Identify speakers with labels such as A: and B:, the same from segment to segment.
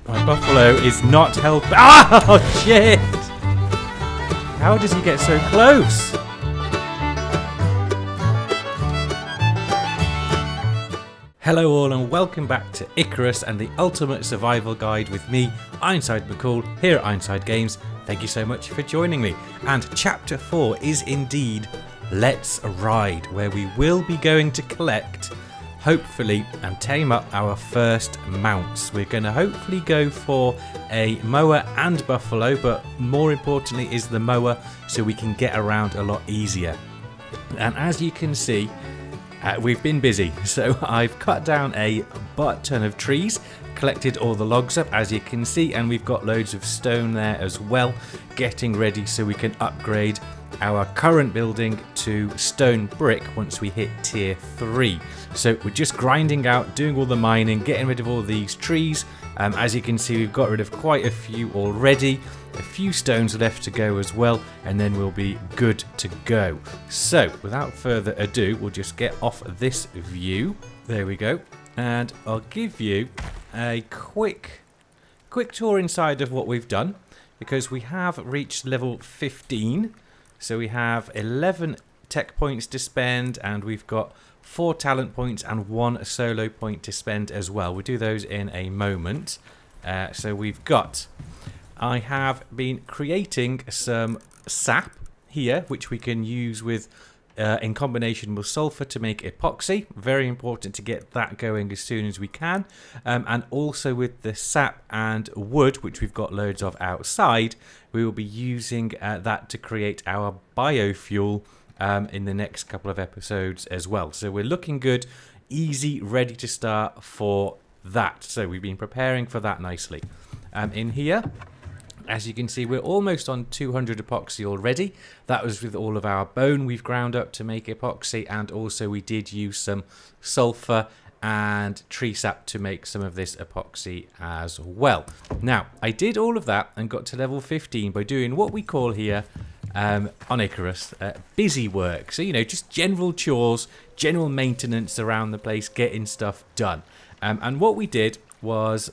A: My buffalo is not helping. Oh, shit! How does he get so close? Hello all and welcome back to Icarus and the Ultimate Survival Guide with me, Ironside McCall, here at Ironside Games. Thank you so much for joining me. And Chapter 4 is indeed Let's Ride, where we will be going to collect, hopefully, and tame up our first mounts. We're going to hopefully go for a mower and buffalo, but more importantly is the mower so we can get around a lot easier. And as you can see, we've been busy, so I've cut down a butt ton of trees, collected all the logs up as you can see, and we've got loads of stone there as well, getting ready so we can upgrade our current building to stone brick once we hit tier 3. So we're just grinding out, doing all the mining, getting rid of all these trees. As you can see, we've got rid of quite a few already. A few stones left to go as well, and then we'll be good to go. So without further ado, we'll just get off this view. There we go. And I'll give you a quick tour inside of what we've done, because we have reached level 15. So we have 11 tech points to spend, and we've got 4 talent points and 1 solo point to spend as well. We'll do those in a moment. So we've got... I have been creating some sap here, which we can use with in combination with sulfur to make epoxy. Very important to get that going as soon as we can. And also with the sap and wood, which we've got loads of outside, we will be using that to create our biofuel in the next couple of episodes as well. So we're looking good, easy, ready to start for that. So we've been preparing for that nicely. In here, as you can see, we're almost on 200 epoxy already. That was with all of our bone we've ground up to make epoxy, and also we did use some sulfur and tree sap to make some of this epoxy as well. Now, I did all of that and got to level 15 by doing what we call here on Icarus, busy work. So, you know, just general chores, general maintenance around the place, getting stuff done. And what we did was...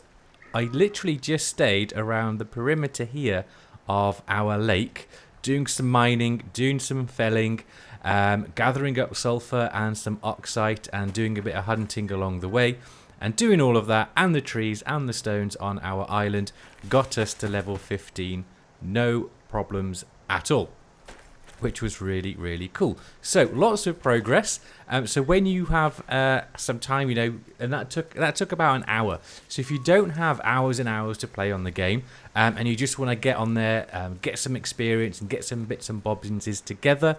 A: I literally just stayed around the perimeter here of our lake, doing some mining, doing some felling, gathering up sulfur and some oxite, and doing a bit of hunting along the way. And doing all of that, and the trees and the stones on our island, got us to level 15. No problems at all, which was really, really cool. So lots of progress. So when you have some time, you know, and that took about an hour. So if you don't have hours and hours to play on the game, and you just want to get on there, get some experience and get some bits and bobs together,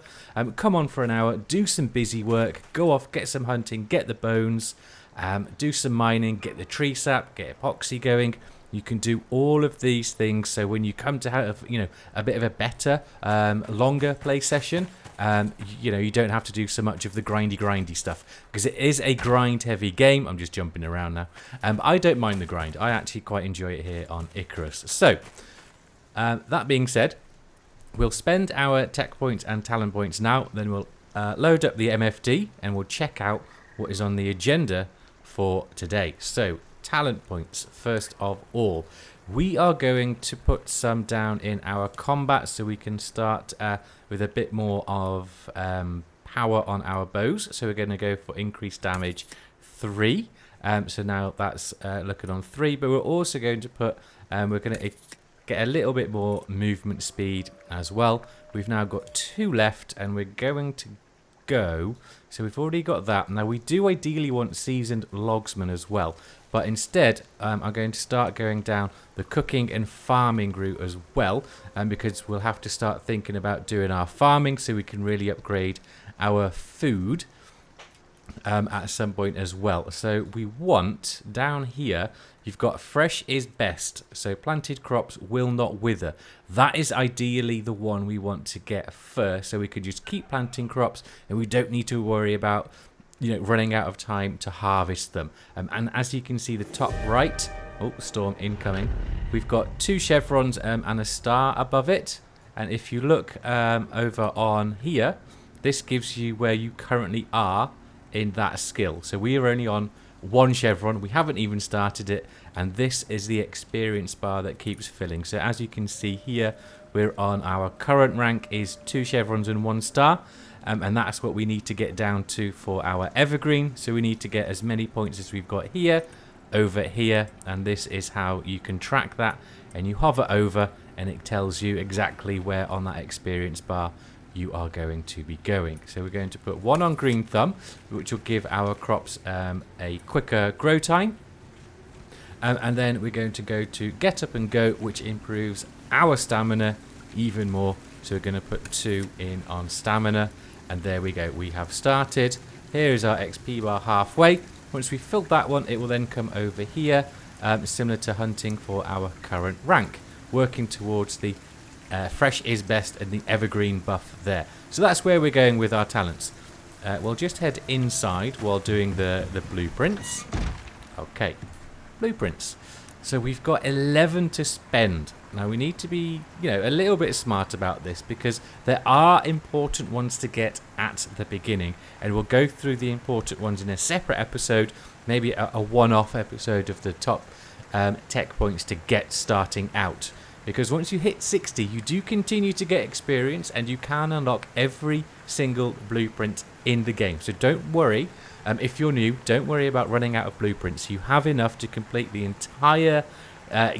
A: come on for an hour, do some busy work, go off, get some hunting, get the bones, do some mining, get the tree sap, get epoxy going. You can do all of these things, so when you come to have, you know, a bit of a better, longer play session, you know, you don't have to do so much of the grindy stuff, because it is a grind-heavy game. I'm just jumping around now. I don't mind the grind. I actually quite enjoy it here on Icarus. So, that being said, we'll spend our tech points and talent points now, then we'll load up the MFD, and we'll check out what is on the agenda for today. So, talent points first of all. We are going to put some down in our combat so we can start with a bit more of power on our bows. So we're going to go for increased damage 3. So now that's looking on 3, but we're also going to put we're going to get a little bit more movement speed as well. We've now got 2 left, and we're going to go, so we've already got that. Now we do ideally want seasoned logsmen as well, but instead I'm going to start going down the cooking and farming route as well, because we'll have to start thinking about doing our farming so we can really upgrade our food at some point as well. So we want down here, you've got fresh is best, so planted crops will not wither. That is ideally the one we want to get first, so we can just keep planting crops and we don't need to worry about, you know, running out of time to harvest them. And as you can see, the top right, oh, storm incoming, we've got 2 chevrons and a star above it. And if you look over on here, this gives you where you currently are in that skill. So we are only on 1 chevron. We haven't even started it, and this is the experience bar that keeps filling. So as you can see here, we're on our current rank is 2 chevrons and 1 star, and that's what we need to get down to for our evergreen. So we need to get as many points as we've got here over here, and this is how you can track that. And you hover over and it tells you exactly where on that experience bar you are going to be going. So we're going to put 1 on green thumb, which will give our crops a quicker grow time, and then we're going to go to get up and go, which improves our stamina even more. So we're going to put 2 in on stamina, and there we go, we have started. Here is our XP bar halfway. Once we filled that one, it will then come over here, similar to hunting for our current rank, working towards the fresh is best and the evergreen buff there. So that's where we're going with our talents. We'll just head inside while doing the blueprints. Okay, blueprints. So we've got 11 to spend. Now we need to be, a little bit smart about this, because there are important ones to get at the beginning, and we'll go through the important ones in a separate episode, maybe a one-off episode of the top tech points to get starting out. Because once you hit 60, you do continue to get experience, and you can unlock every single blueprint in the game. So don't worry, if you're new, don't worry about running out of blueprints. You have enough to complete the entire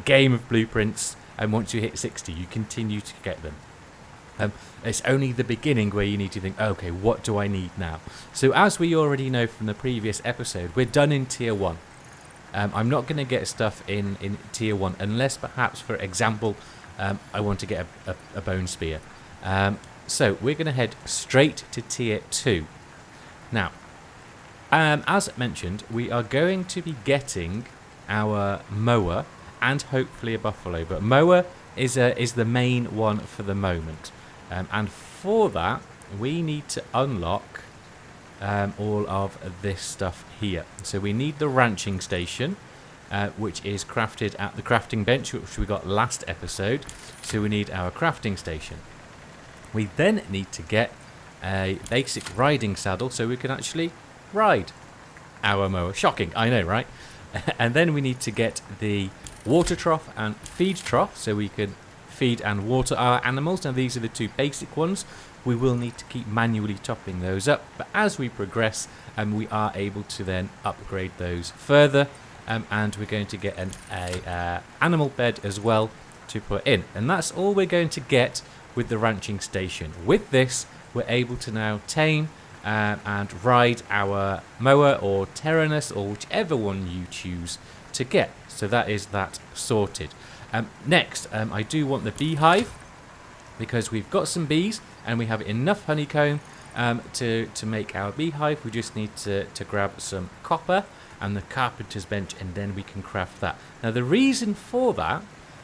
A: game of blueprints, and once you hit 60, you continue to get them. It's only the beginning where you need to think, okay, what do I need now? So as we already know from the previous episode, we're done in tier 1. I'm not going to get stuff in tier 1 unless perhaps, for example, I want to get a bone spear. So we're going to head straight to tier 2. Now, as mentioned, we are going to be getting our mower and hopefully a buffalo, but mower is the main one for the moment. And for that, we need to unlock all of this stuff here. So we need the ranching station, which is crafted at the crafting bench, which we got last episode. So we need our crafting station. We then need to get a basic riding saddle so we can actually ride our mower. Shocking, I know, right? And then we need to get the water trough and feed trough so we can feed and water our animals. Now these are the 2 basic ones. We will need to keep manually topping those up, but as we progress, we are able to then upgrade those further, and we're going to get an animal bed as well to put in, and that's all we're going to get with the ranching station. With this, we're able to now tame and ride our mower or Tyrannus, or whichever one you choose to get. So that is that sorted. Next, I do want the beehive, because we've got some bees and we have enough honeycomb to make our beehive. We just need to grab some copper and the carpenter's bench, and then we can craft that. Now the reason for that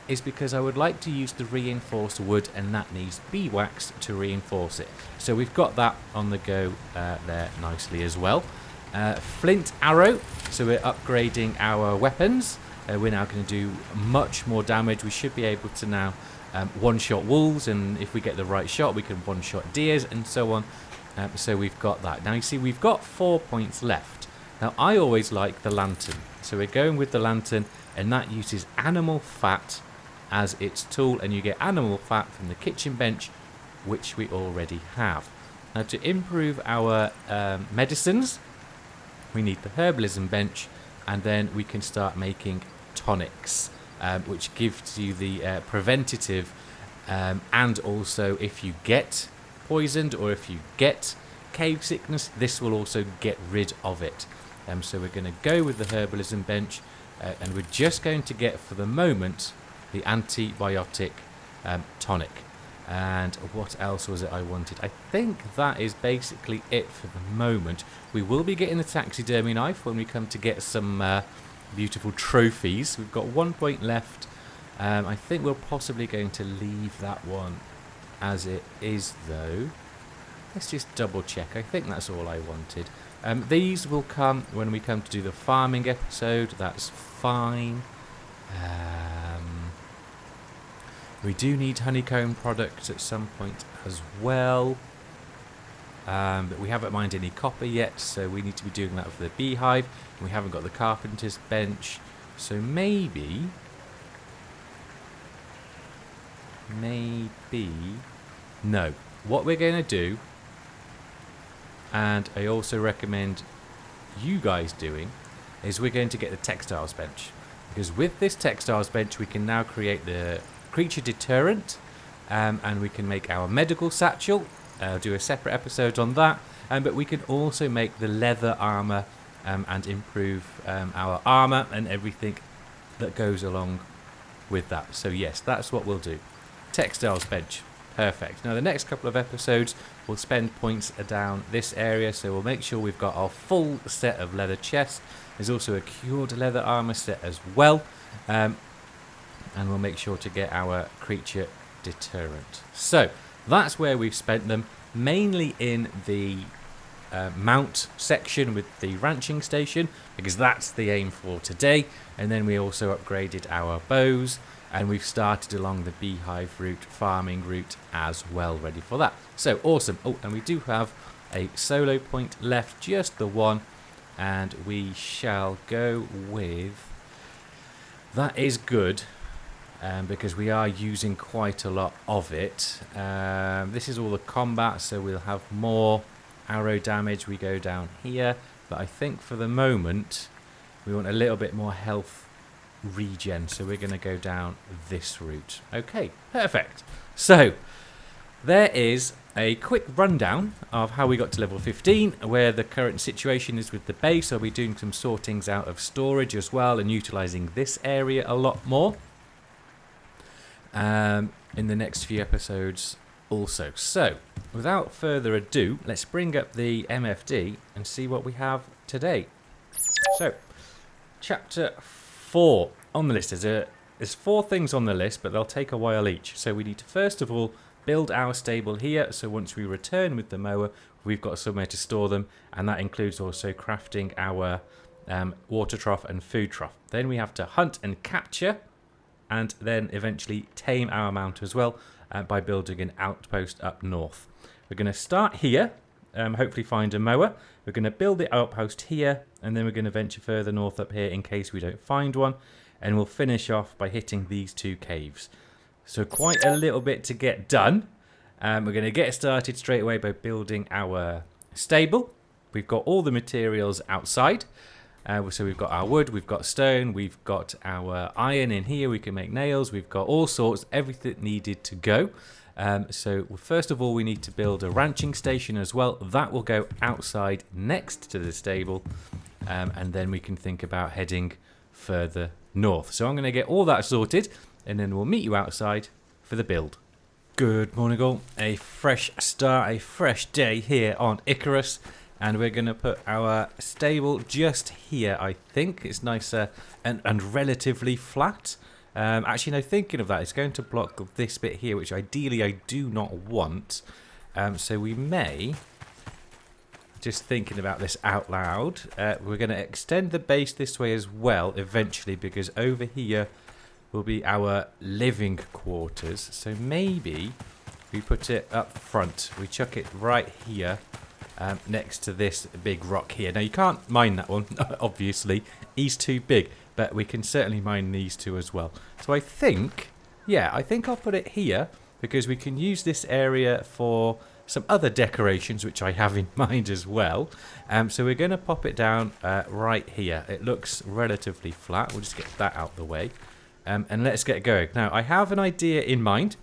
A: is because I would like to use the reinforced wood, and that needs beeswax to reinforce it. So we've got that on the go there nicely as well. Flint arrow, so we're upgrading our weapons. We're now going to do much more damage. We should be able to now one-shot wolves, and if we get the right shot, we can one-shot deers and so on. So we've got that. Now you see, we've got 4 points left. Now I always like the lantern, so we're going with the lantern, and that uses animal fat as its tool, and you get animal fat from the kitchen bench, which we already have. Now to improve our medicines, we need the herbalism bench, and then we can start making tonics, which gives you the preventative, and also if you get poisoned or if you get cave sickness, this will also get rid of it. So we're going to go with the herbalism bench, and we're just going to get, for the moment, the antibiotic tonic. And what else was it I wanted? I think that is basically it for the moment. We will be getting the taxidermy knife when we come to get some beautiful trophies. We've got 1 point left. I think we're possibly going to leave that one as it is, though. Let's just double check. I think that's all I wanted. These will come when we come to do the farming episode. That's fine. We do need honeycomb products at some point as well. But we haven't mined any copper yet, so we need to be doing that for the beehive. We haven't got the carpenter's bench, so maybe no. What we're going to do, and I also recommend you guys doing, is we're going to get the textiles bench, because with this textiles bench we can now create the creature deterrent, and we can make our medical satchel. Do a separate episode on that, but we can also make the leather armor and improve our armor and everything that goes along with that. So yes, that's what we'll do. Textiles bench, perfect. Now the next couple of episodes we'll spend points down this area, so we'll make sure we've got our full set of leather chests. There's also a cured leather armor set as well, and we'll make sure to get our creature deterrent. So that's where we've spent them, mainly in the mount section with the ranching station, because that's the aim for today. And then we also upgraded our bows, and we've started along the beehive route, farming route as well, ready for that. So awesome. Oh, and we do have a solo point left, just the one, and we shall go with that. Is good. Because we are using quite a lot of it. This is all the combat, so we'll have more arrow damage. We go down here, but I think for the moment we want a little bit more health regen, so we're going to go down this route. Okay, perfect. So there is a quick rundown of how we got to level 15, where the current situation is with the base. I'll be doing some sortings out of storage as well, and utilising this area a lot more in the next few episodes also. So without further ado, let's bring up the MFD and see what we have today. So chapter 4 on the list. There's 4 things on the list, but they'll take a while each. So we need to first of all build our stable here, so once we return with the mower we've got somewhere to store them, and that includes also crafting our water trough and food trough. Then we have to hunt and capture, and then eventually tame our mount as well, by building an outpost up north. We're going to start here, hopefully find a mower. We're going to build the outpost here, and then we're going to venture further north up here in case we don't find one, and we'll finish off by hitting these 2 caves. So quite a little bit to get done. We're going to get started straight away by building our stable. We've got all the materials outside. So we've got our wood, we've got stone, we've got our iron in here, we can make nails, we've got all sorts, everything needed to go. So first of all we need to build a ranching station as well. That will go outside next to the stable, and then we can think about heading further north. So I'm going to get all that sorted, and then we'll meet you outside for the build. Good morning all, a fresh start, a fresh day here on Icarus. And we're going to put our stable just here, I think. It's nicer and relatively flat. Actually, no, thinking of that, it's going to block this bit here, which ideally I do not want. So we may, just thinking about this out loud, we're going to extend the base this way as well eventually, because over here will be our living quarters. So maybe we put it up front. We chuck it right here. Next to this big rock here. Now you can't mine that one, obviously. He's too big, but we can certainly mine these 2 as well. So I think, yeah, I think I'll put it here, because we can use this area for some other decorations, which I have in mind as well. So we're going to pop it down right here. It looks relatively flat. We'll just get that out the way. And let's get going. Now, I have an idea in mind.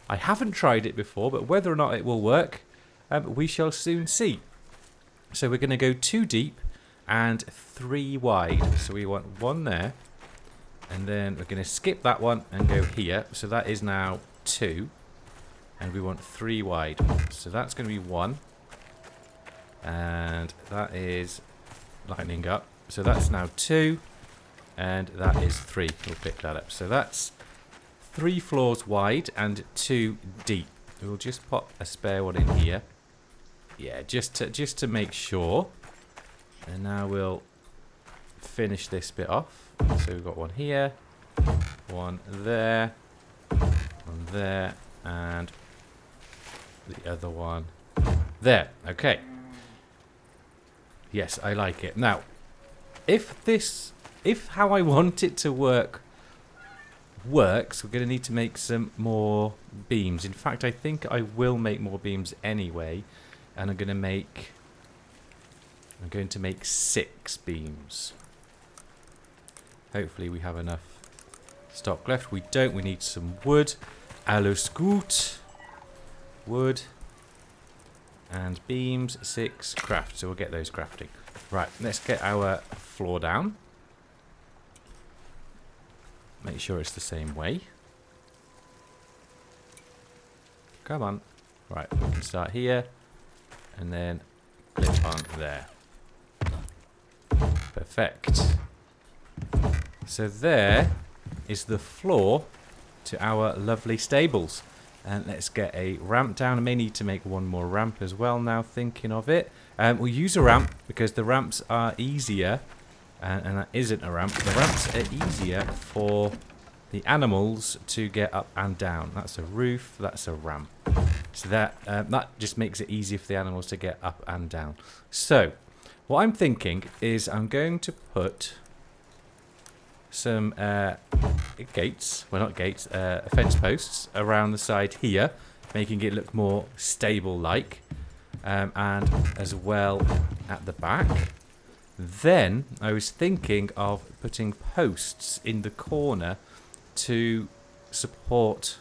A: I haven't tried it before, but whether or not it will work, we shall soon see. So we're going to go 2 deep and 3 wide. So we want 1 there, and then we're going to skip that one and go here. So that is now 2, and we want 3 wide. So that's going to be 1, and that is lining up. So that's now 2, and that is 3. We'll pick that up. So that's 3 floors wide and 2 deep. We'll just pop a spare one in here. Yeah, just to make sure. And now we'll finish this bit off. So we've got 1 here, 1 there, 1 there, and the other one There, okay. Yes, I like it. Now, if how I want it to works, we're going to need to make some more beams. In fact, I think I will make more beams anyway, and I'm going to make 6 beams. Hopefully we have enough stock left. We don't. We need some wood. Alles gut. Wood and beams. 6 craft. So we'll get those crafting. Right, let's get our floor down. Make sure it's the same way. Come on. Right, we can start here and then clip on there. Perfect. So there is the floor to our lovely stables. And let's get a ramp down. I may need to make one more ramp as well now, thinking of it. We'll use a ramp because the ramps are easier. And that isn't a ramp. The ramps are easier for the animals to get up and down. That's a roof. That's a ramp. So that just makes it easier for the animals to get up and down. So what I'm thinking is I'm going to put some gates, well not gates, fence posts around the side here, making it look more stable-like, and as well at the back. Then I was thinking of putting posts in the corner to support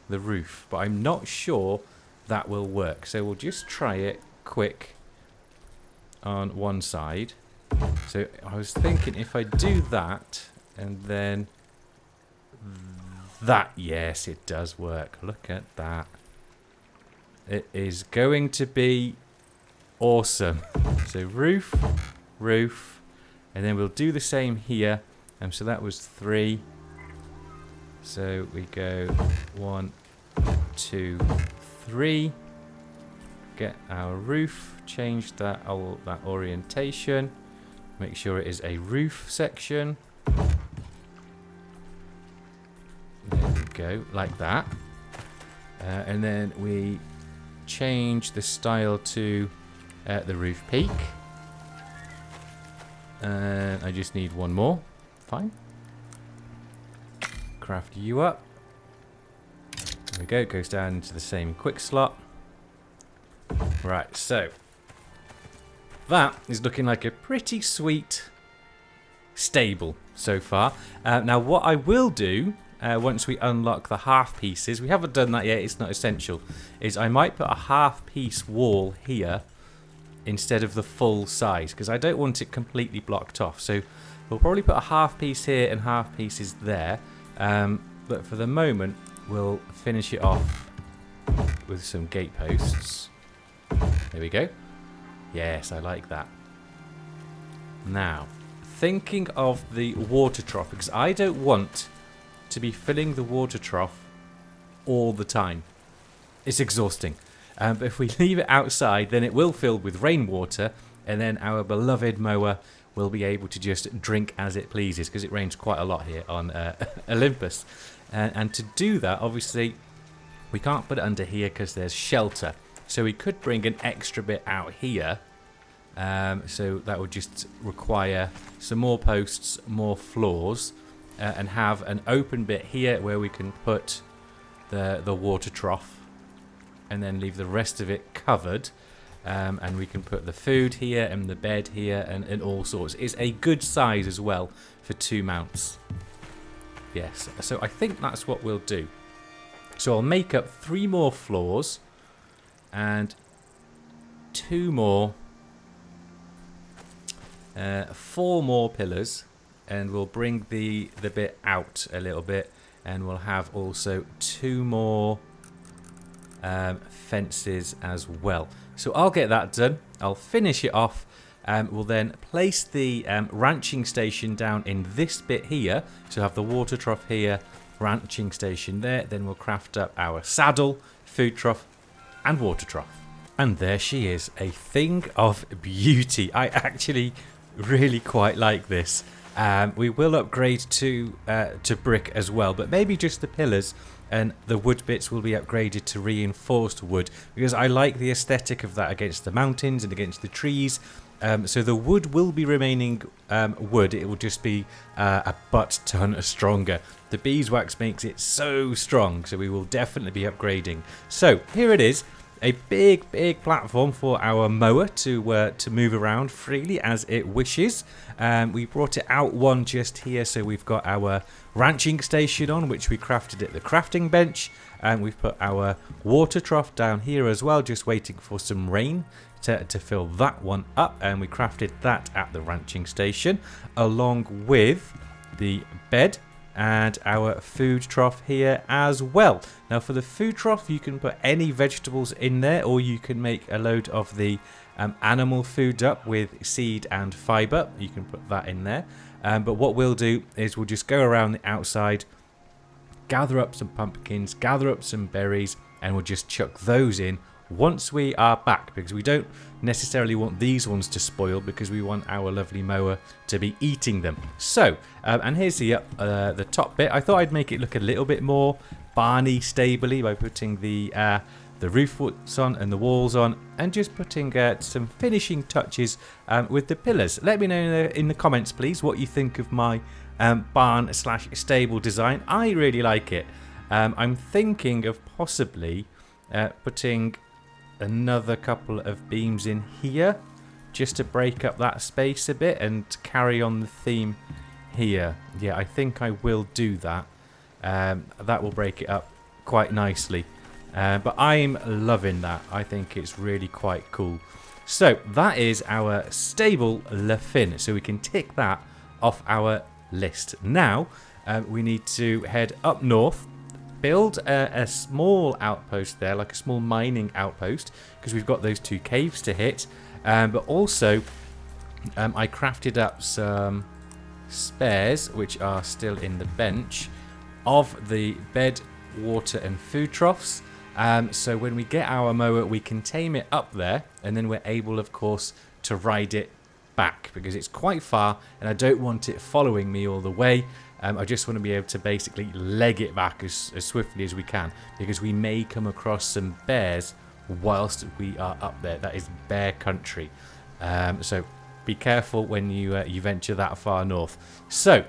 A: the roof, but I'm not sure that will work. So we'll just try it quick on one side. So I was thinking if I do that and then that, yes, it does work. Look at that. It is going to be awesome. So roof, and then we'll do the same here. So that was 3. So we go 1, 2, 3. Get our roof, change that orientation. Make sure it is a roof section. There we go, like that. And then we change the style to the roof peak. And I just need one more. Fine. Craft you up. There we go. It goes down into the same quick slot. Right, so that is looking like a pretty sweet stable so far. Now what I will do once we unlock the half pieces, we haven't done that yet, it's not essential, is I might put a half piece wall here instead of the full size, because I don't want it completely blocked off. So we'll probably put a half piece here and half pieces there, but for the moment we'll finish it off with some gate posts. There we go. Yes, I like that. Now, thinking of the water trough, because I don't want to be filling the water trough all the time. It's exhausting. But if we leave it outside, then it will fill with rainwater, and then our beloved mower will be able to just drink as it pleases, because it rains quite a lot here on Olympus. And to do that, obviously, we can't put it under here because there's shelter. So we could bring an extra bit out here. So that would just require some more posts, more floors, and have an open bit here where we can put the water trough, and then leave the rest of it covered. And we can put the food here and the bed here and all sorts. It's a good size as well for 2 mounts. Yes, so I think that's what we'll do. So I'll make up 3 more floors and 2 more, 4 more pillars, and we'll bring the bit out a little bit, and we'll have also 2 more fences as well. So I'll get that done. I'll finish it off. We'll then place the ranching station down in this bit here. So have the water trough here, ranching station there. Then we'll craft up our saddle, food trough, and water trough. And there she is, a thing of beauty. I actually really quite like this. We will upgrade to brick as well, but maybe just the pillars, and the wood bits will be upgraded to reinforced wood, because I like the aesthetic of that against the mountains and against the trees. So the wood will be remaining wood. It will just be a butt ton stronger. The beeswax makes it so strong, so we will definitely be upgrading. So here it is. A big platform for our mower to move around freely as it wishes. We brought it out one just here, so we've got our ranching station on, which we crafted at the crafting bench. And we've put our water trough down here as well, just waiting for some rain to fill that one up. And we crafted that at the ranching station, along with the bed and our food trough here as well. Now for the food trough, you can put any vegetables in there, or you can make a load of the animal food up with seed and fiber. You can put that in there. But what we'll do is we'll just go around the outside, gather up some pumpkins, gather up some berries, and we'll just chuck those in once we are back, because we don't necessarily want these ones to spoil, because we want our lovely mower to be eating them. So, and here's the top bit. I thought I'd make it look a little bit more barny stably by putting the roof on and the walls on, and just putting some finishing touches with the pillars. Let me know in the comments, please, what you think of my barn slash stable design. I really like it. I'm thinking of possibly putting another couple of beams in here just to break up that space a bit and carry on the theme here. Yeah, I think I will do that. That will break it up quite nicely. But I'm loving that. I think it's really quite cool. So that is our stable Le Fin. So we can tick that off our list. Now we need to head up north, build a small outpost there, like a small mining outpost, because we've got those 2 caves to hit. But also I crafted up some spares, which are still in the bench, of the bed, water and food troughs. So when we get our mower, we can tame it up there, and then we're able, of course, to ride it back, because it's quite far and I don't want it following me all the way. I just want to be able to basically leg it back as swiftly as we can, because we may come across some bears whilst we are up there. That is bear country. So be careful when you venture that far north. So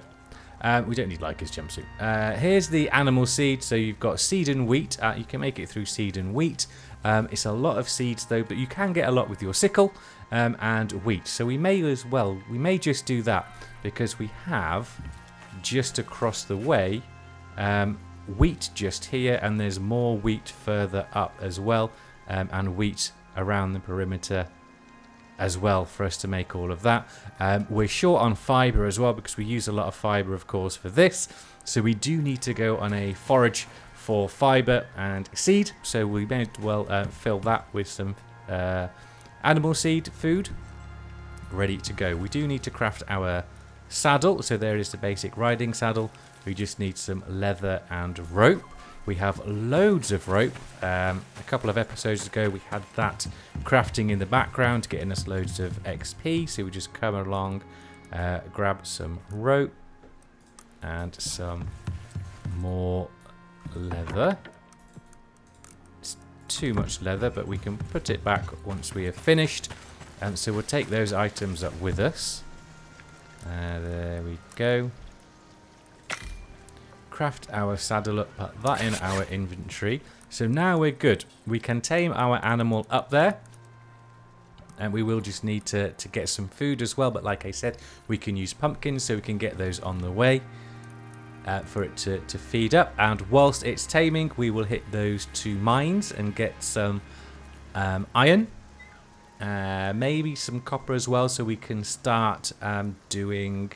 A: we don't need Leica's jumpsuit. Here's the animal seed. So you've got seed and wheat. You can make it through seed and wheat. It's a lot of seeds though, but you can get a lot with your sickle and wheat. So we may just do that, because we have just across the way wheat just here, and there's more wheat further up as well, and wheat around the perimeter as well for us to make all of that. We're short on fiber as well, because we use a lot of fiber, of course, for this. So we do need to go on a forage for fiber and seed. So we may as well fill that with some animal seed food ready to go. We do need to craft our saddle. So there is the basic riding saddle. We just need some leather and rope. We have loads of rope. A couple of episodes ago we had that crafting in the background, getting us loads of XP. So we just come along, grab some rope and some more leather. It's too much leather, but we can put it back once we have finished. And so we'll take those items up with us. There we go. Craft our saddle up, put that in our inventory. So now we're good. We can tame our animal up there. And we will just need to get some food as well. But like I said, we can use pumpkins, so we can get those on the way for it to feed up. And whilst it's taming, we will hit those 2 mines and get some iron. Maybe some copper as well, so we can start doing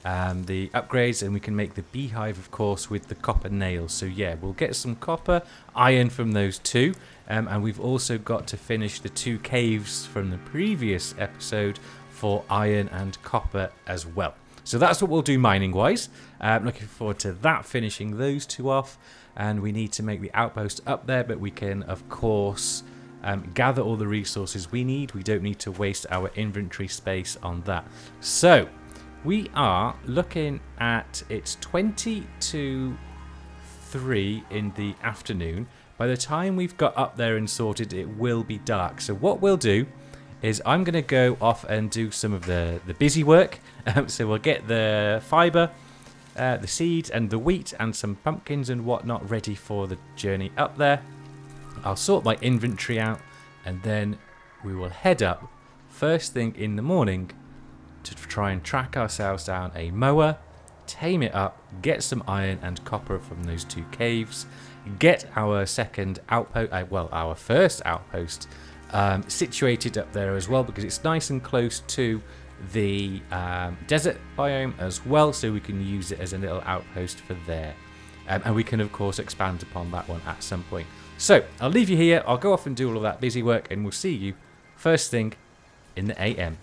A: the upgrades, and we can make the beehive, of course, with the copper nails. So yeah, we'll get some copper, iron from those 2, and we've also got to finish the 2 caves from the previous episode for iron and copper as well. So that's what we'll do mining wise. Looking forward to that, finishing those 2 off. And we need to make the outpost up there, but we can, of course, gather all the resources we need. We don't need to waste our inventory space on that. So we are looking at it's 20 to 3 in the afternoon. By the time we've got up there and sorted, it will be dark. So what we'll do is I'm going to go off and do some of the busy work. So we'll get the fibre, the seeds and the wheat and some pumpkins and whatnot ready for the journey up there. I'll sort my inventory out and then we will head up first thing in the morning to try and track ourselves down a mower, tame it up, get some iron and copper from those 2 caves, get our second outpost, our first outpost situated up there as well, because it's nice and close to the desert biome as well, so we can use it as a little outpost for there. And we can of course expand upon that one at some point. So I'll leave you here, I'll go off and do all of that busy work, and we'll see you first thing in the AM.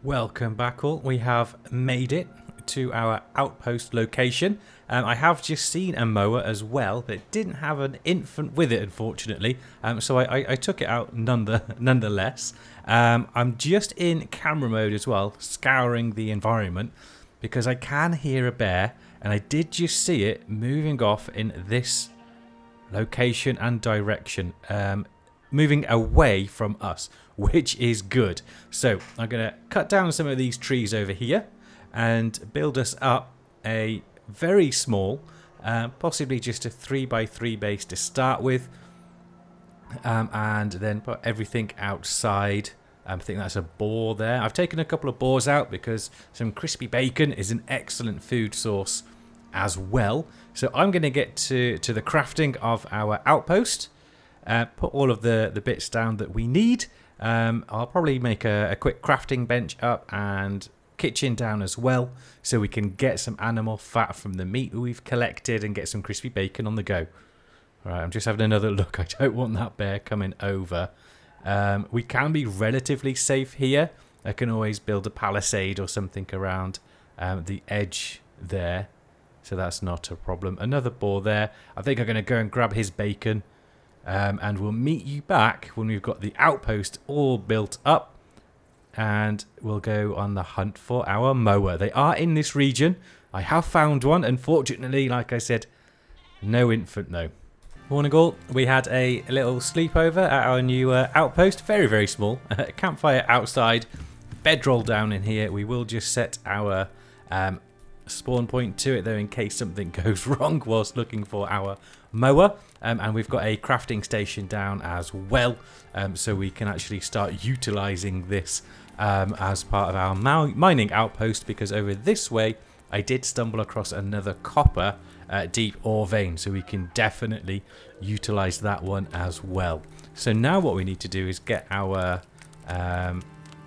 A: Welcome back all. We have made it to our outpost location. I have just seen a mower as well, but it didn't have an infant with it, unfortunately. So I took it out nonetheless. I'm just in camera mode as well, scouring the environment, because I can hear a bear, and I did just see it moving off in this location and direction. Moving away from us, which is good. So I'm going to cut down some of these trees over here and build us up a very small, possibly just a 3x3 base to start with, and then put everything outside. I think that's a boar there. I've taken a couple of boars out because some crispy bacon is an excellent food source as well. So I'm going to get to the crafting of our outpost. Put all of the bits down that we need. I'll probably make a quick crafting bench up and kitchen down as well, so we can get some animal fat from the meat we've collected and get some crispy bacon on the go. Right, I'm just having another look. I don't want that bear coming over. We can be relatively safe here. I can always build a palisade or something around the edge there, so that's not a problem. Another boar there. I think I'm going to go and grab his bacon. And we'll meet you back when we've got the outpost all built up, and we'll go on the hunt for our mower. They are in this region. I have found one. Unfortunately, like I said, no infant though. Morning all. We had a little sleepover at our new outpost. Very, very small. Campfire outside. Bedroll down in here. We will just set our spawn point to it though, in case something goes wrong whilst looking for our mower. And we've got a crafting station down as well, so we can actually start utilizing this as part of our mining outpost, because over this way I did stumble across another copper deep ore vein, so we can definitely utilize that one as well. So now what we need to do is get our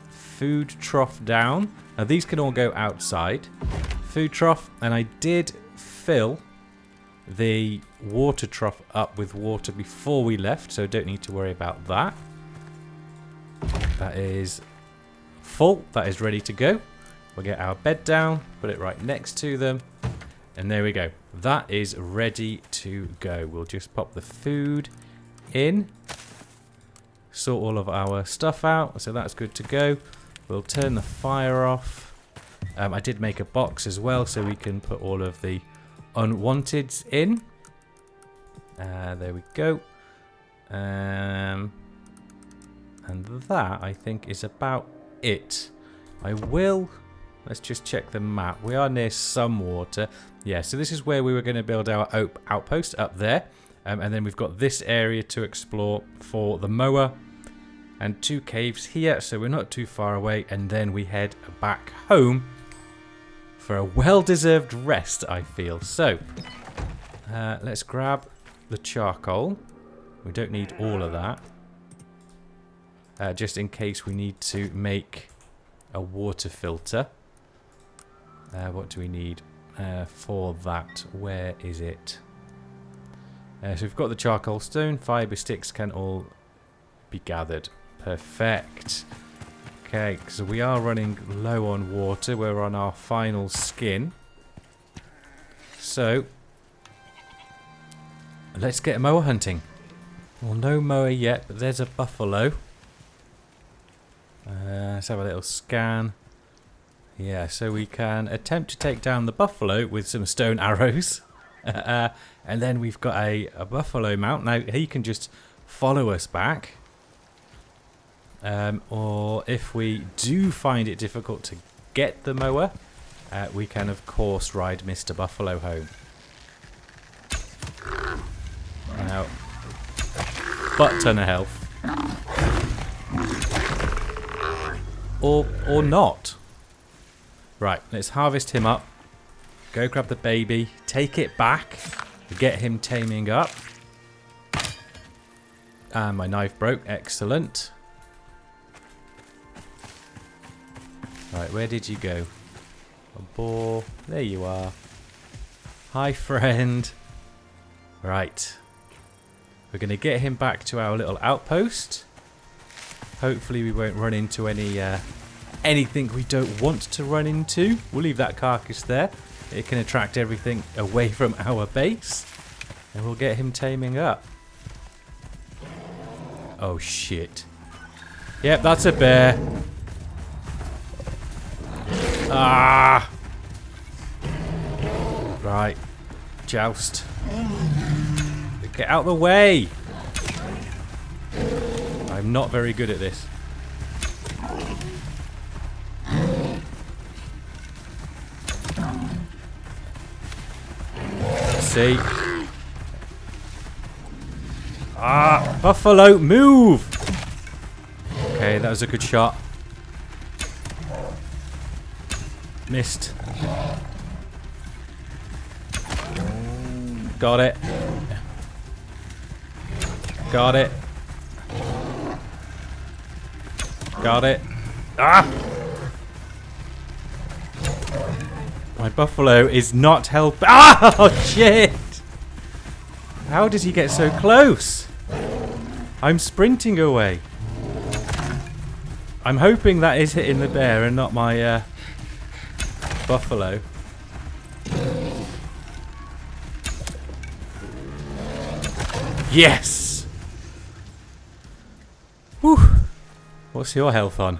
A: food trough down. Now these can all go outside. Food trough, and I did fill the water trough up with water before we left, so don't need to worry about that. That is full. That is ready to go. We'll get our bed down, put it right next to them, and there we go. That is ready to go. We'll just pop the food in, sort all of our stuff out, so that's good to go. We'll turn the fire off. I did make a box as well, so we can put all of the unwanteds in. There we go. And that, I think, is about it. Let's just check the map. We are near some water. Yeah, so this is where we were going to build our outpost, up there. And then we've got this area to explore for the mower. And 2 caves here, so we're not too far away. And then we head back home for a well-deserved rest, I feel. So, let's grab the charcoal. We don't need all of that. Just in case we need to make a water filter. What do we need for that? Where is it? So we've got the charcoal, stone, fibre, sticks can all be gathered. Perfect. Okay, so we are running low on water. We're on our final skin. So, Let's get mower hunting. Well, no mower yet, but there's a buffalo. Let's have a little scan. Yeah, so we can attempt to take down the buffalo with some stone arrows. And then we've got a buffalo mount. Now, he can just follow us back. Or if we do find it difficult to get the mower, we can, of course, ride Mr. Buffalo home. Now, butt ton of health. Or not. Right, let's harvest him up. Go grab the baby. Take it back. Get him taming up. And my knife broke. Excellent. Right, where did you go? A boar. There you are. Hi, friend. Right. We're going to get him back to our little outpost. Hopefully we won't run into anything we don't want to run into. We'll leave that carcass there. It can attract everything away from our base. And we'll get him taming up. Oh, shit. Yep, that's a bear. Ah! Right. Joust. Get out of the way! I'm not very good at this. Let's see. Ah! Buffalo, move! Okay, that was a good shot. Missed. Got it. Got it. Got it. Ah! My buffalo is not helping. Ah! Oh, shit! How did he get so close? I'm sprinting away. I'm hoping that is hitting the bear and not my buffalo. Yes! Whew. What's your health on?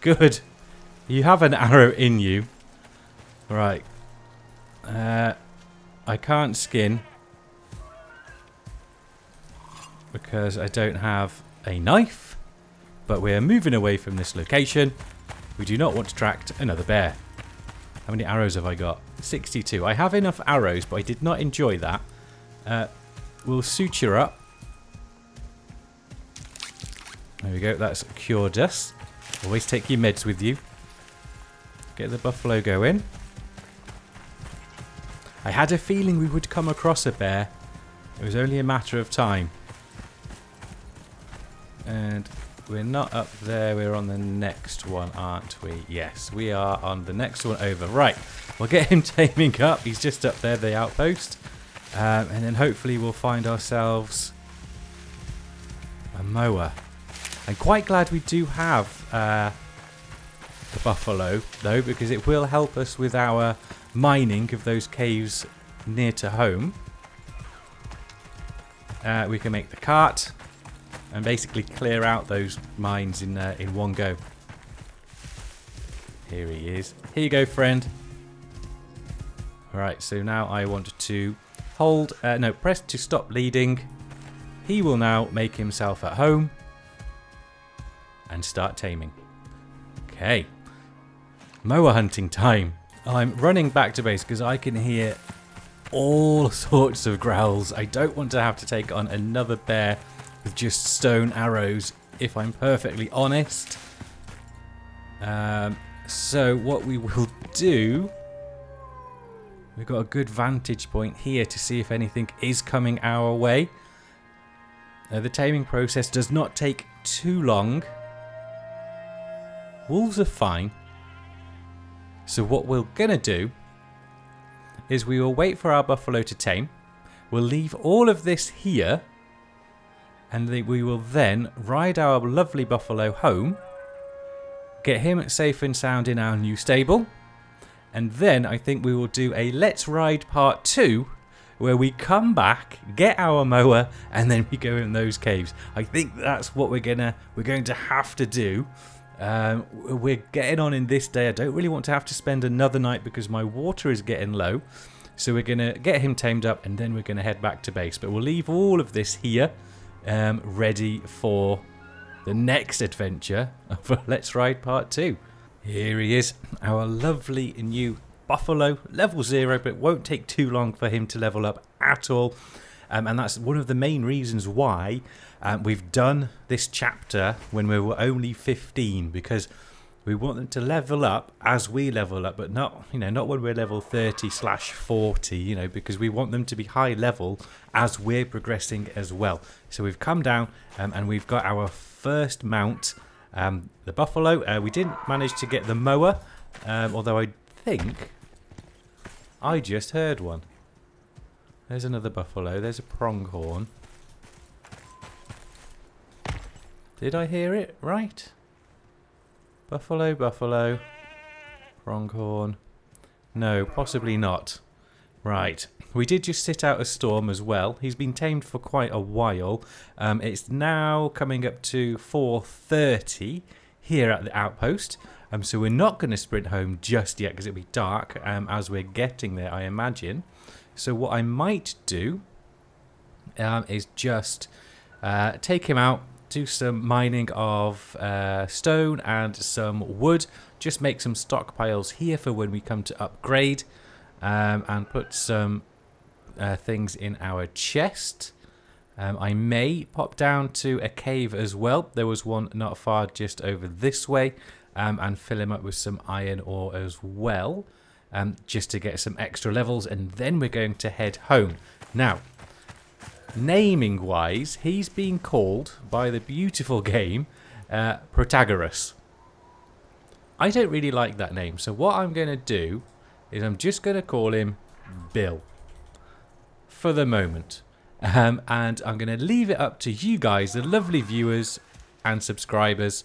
A: Good. You have an arrow in you. Right. I can't skin because I don't have a knife. But we're moving away from this location. We do not want to attract another bear. How many arrows have I got? 62. I have enough arrows, but I did not enjoy that. We'll suture up. There we go. That's cured us. Always take your meds with you. Get the buffalo going. I had a feeling we would come across a bear. It was only a matter of time. And we're not up there. We're on the next one, aren't we? Yes, we are on the next one over. Right. We'll get him taming up. He's just up there, the outpost. And then hopefully we'll find ourselves a mower. I'm quite glad we do have the buffalo, though, because it will help us with our mining of those caves near to home. We can make the cart and basically clear out those mines in one go. Here he is. Here you go, friend. Alright, so now I want to hold, press to stop leading. He will now make himself at home and start taming. Okay. Mower hunting time. I'm running back to base because I can hear all sorts of growls. I don't want to have to take on another bear with just stone arrows, if I'm perfectly honest. So what we will do, we've got a good vantage point here to see if anything is coming our way. The taming process does not take too long. Wolves are fine. So what we're going to do is we will wait for our buffalo to tame. We'll leave all of this here. And we will then ride our lovely buffalo home. Get him safe and sound in our new stable. And then I think we will do a Let's Ride Part 2 where we come back, get our mower, and then we go in those caves. I think that's what we're going to have to do. We're getting on in this day. I don't really want to have to spend another night because my water is getting low. So we're going to get him tamed up, and then we're going to head back to base. But we'll leave all of this here, ready for the next adventure of Let's Ride Part 2. Here he is, our lovely new buffalo, level 0, but it won't take too long for him to level up at all. And that's one of the main reasons why we've done this chapter when we were only 15, because we want them to level up as we level up, but not when we're level 30/40, because we want them to be high level as we're progressing as well. So we've come down and we've got our first mount, the buffalo. We didn't manage to get the mower, although I think I just heard one. There's another buffalo. There's a pronghorn. Did I hear it right? Buffalo, buffalo, pronghorn. No, possibly not. Right. We did just sit out a storm as well. He's been tamed for quite a while. It's now coming up to 4:30 here at the outpost. So we're not going to sprint home just yet because it'll be dark as we're getting there, I imagine. So what I might do is just take him out, do some mining of stone and some wood, just make some stockpiles here for when we come to upgrade, and put some things in our chest. I may pop down to a cave as well. There was one not far just over this way, and fill him up with some iron ore as well, just to get some extra levels, and then we're going to head home. Now, naming wise, he's been called by the beautiful game Protagoras. I don't really like that name, so what I'm going to do is I'm just going to call him Bill for the moment, and I'm going to leave it up to you guys, the lovely viewers and subscribers,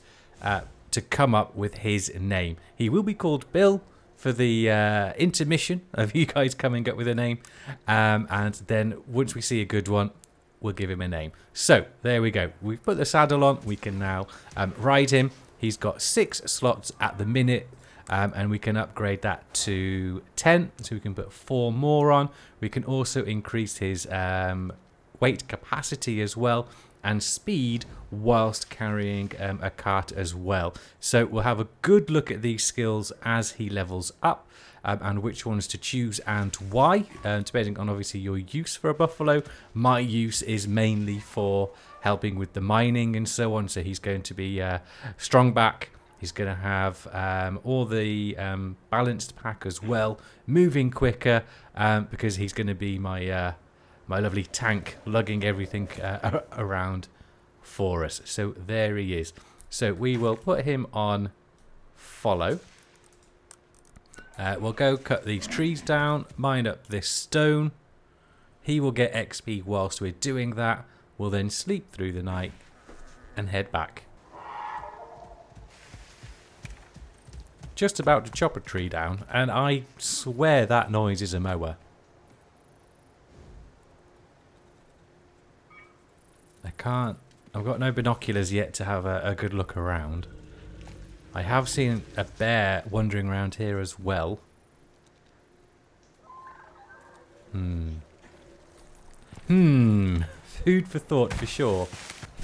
A: to come up with his name. He will be called Bill for the intermission of you guys coming up with a name, and then once we see a good one, we'll give him a name. So there we go. We've put the saddle on. We can now ride him. He's got 6 slots at the minute, and we can upgrade that to 10, so we can put 4 more on. We can also increase his weight capacity as well, and speed whilst carrying a cart as well. So we'll have a good look at these skills as he levels up, and which ones to choose and why, depending on obviously your use for a buffalo. My use is mainly for helping with the mining and so on, so he's going to be strong back. He's going to have all the balanced pack as well, moving quicker, because he's going to be my my lovely tank, lugging everything around for us. So there he is. So we will put him on follow. We'll go cut these trees down, mine up this stone. He will get XP whilst we're doing that. We'll then sleep through the night and head back. Just about to chop a tree down, and I swear that noise is a mower. I've got no binoculars yet to have a good look around. I have seen a bear wandering around here as well. Food for thought for sure.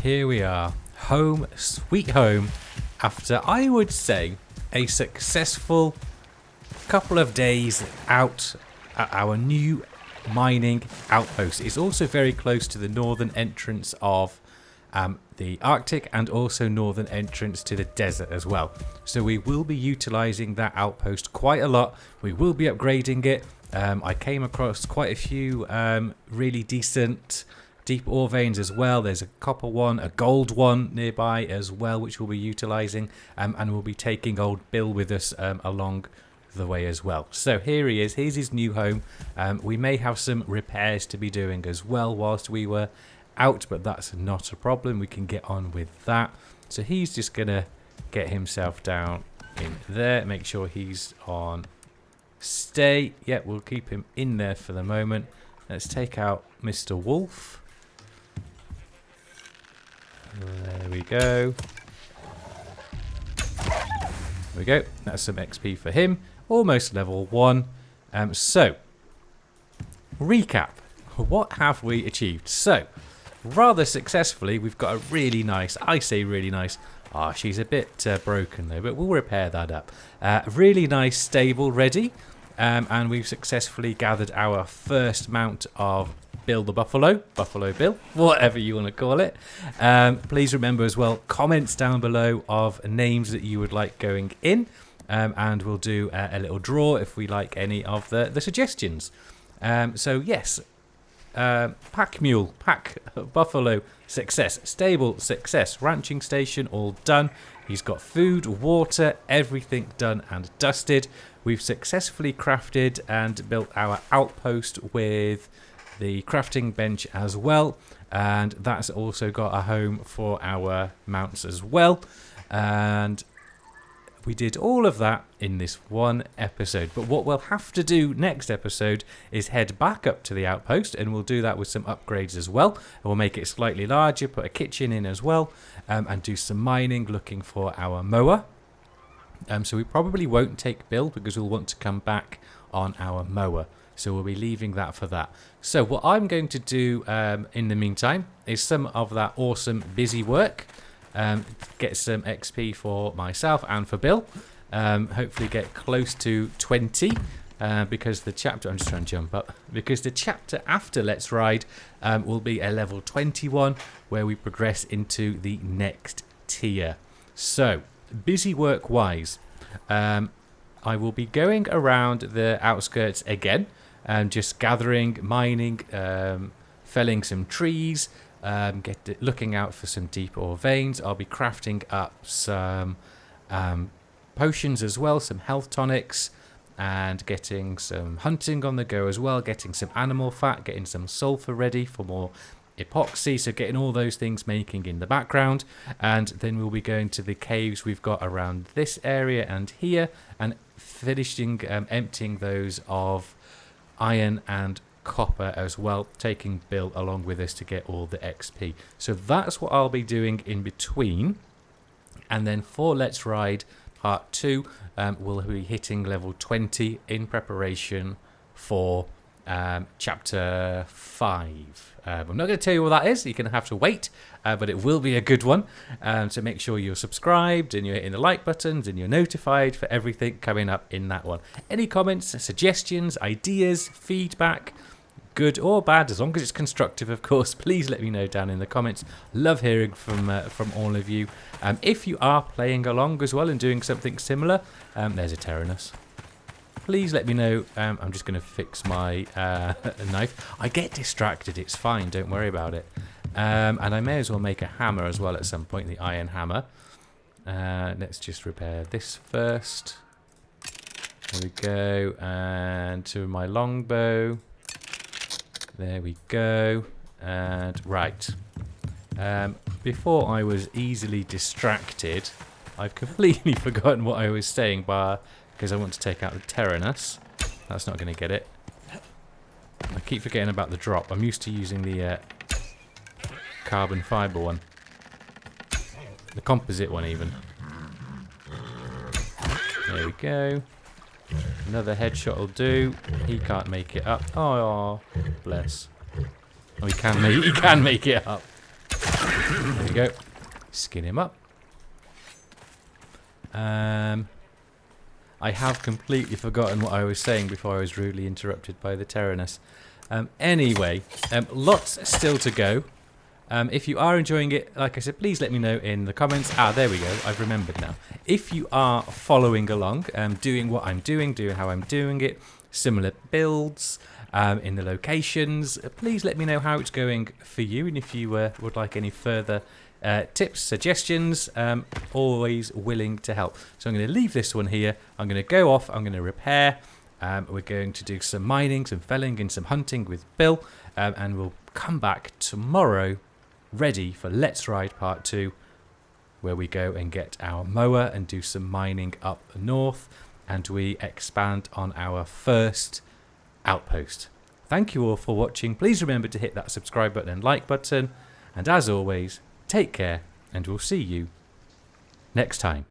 A: Here we are. Home, sweet home. After, I would say, a successful couple of days out at our new mining outpost. It's also very close to the northern entrance of the Arctic, and also northern entrance to the desert as well. So we will be utilizing that outpost quite a lot. We will be upgrading it. I came across quite a few really decent deep ore veins as well. There's a copper one, a gold one nearby as well, which we'll be utilizing, and we'll be taking old Bill with us along the way as well. So here he is. Here's his new home. We may have some repairs to be doing as well whilst we were out, but that's not a problem. We can get on with that. So he's just gonna get himself down in there, make sure he's on stay. Yeah, we'll keep him in there for the moment. Let's take out Mr. Wolf. There we go. There we go. That's some XP for him. Almost level 1. So, recap. What have we achieved? So, rather successfully, we've got a really nice, I say really nice, she's a bit broken though, but we'll repair that up. Really nice stable ready. And we've successfully gathered our first mount of Bill the Buffalo Bill, whatever you want to call it. Please remember as well, comments down below of names that you would like going in, and we'll do a little draw if we like any of the suggestions. So yes, pack mule, pack buffalo, success, stable, success, ranching station, all done. He's got food, water, everything done and dusted. We've successfully crafted and built our outpost with the crafting bench as well, and that's also got a home for our mounts as well. And we did all of that in this one episode, but what we'll have to do next episode is head back up to the outpost, and we'll do that with some upgrades as well. We'll make it slightly larger, put a kitchen in as well, and do some mining looking for our mower. So we probably won't take Bill because we'll want to come back on our mower. So we'll be leaving that for that. So what I'm going to do in the meantime is some of that awesome busy work. Get some XP for myself and for Bill. Hopefully get close to 20 because the chapter, I'm just trying to jump up, because the chapter after Let's Ride will be a level 21 where we progress into the next tier. So busy work wise, I will be going around the outskirts again. Just gathering, mining, felling some trees, looking out for some deep ore veins. I'll be crafting up some potions as well, some health tonics, and getting some hunting on the go as well, getting some animal fat, getting some sulfur ready for more epoxy, so getting all those things making in the background. And then we'll be going to the caves we've got around this area and here, and finishing emptying those of iron and copper as well, taking Bill along with us to get all the XP. So that's what I'll be doing in between. And then for Let's Ride Part 2, we'll be hitting level 20 in preparation for Chapter 5. I'm not going to tell you what that is, you're going to have to wait, but it will be a good one. So make sure you're subscribed and you're hitting the like buttons and you're notified for everything coming up in that one. Any comments, suggestions, ideas, feedback, good or bad, as long as it's constructive, of course, please let me know down in the comments. Love hearing from all of you. If you are playing along as well and doing something similar, there's a Tyrannus. Please let me know. I'm just going to fix my knife. I get distracted, it's fine, don't worry about it. And I may as well make a hammer as well at some point, the iron hammer. Let's just repair this first. There we go. And to my longbow. There we go. And right. Before I was easily distracted, I've completely forgotten what I was saying, because I want to take out the Tyrannus. That's not going to get it. I keep forgetting about the drop. I'm used to using the carbon fibre one. The composite one even. There we go. Another headshot will do. He can't make it up. Oh, bless. Oh, he can make it up. There we go. Skin him up. I have completely forgotten what I was saying before I was rudely interrupted by the Tyrannus. Anyway, lots still to go. If you are enjoying it, like I said, please let me know in the comments. There we go. I've remembered now. If you are following along, doing what I'm doing how I'm doing it, similar builds, in the locations, please let me know how it's going for you. And if you would like any further tips, suggestions, always willing to help. So I'm going to leave this one here. I'm going to go off. I'm going to repair. We're going to do some mining, some felling, and some hunting with Bill. And we'll come back tomorrow ready for Let's Ride Part 2, where we go and get our mower and do some mining up north, and we expand on our first outpost. thank you all for watching. Please remember to hit that subscribe button and like button. And as always, take care, and we'll see you next time.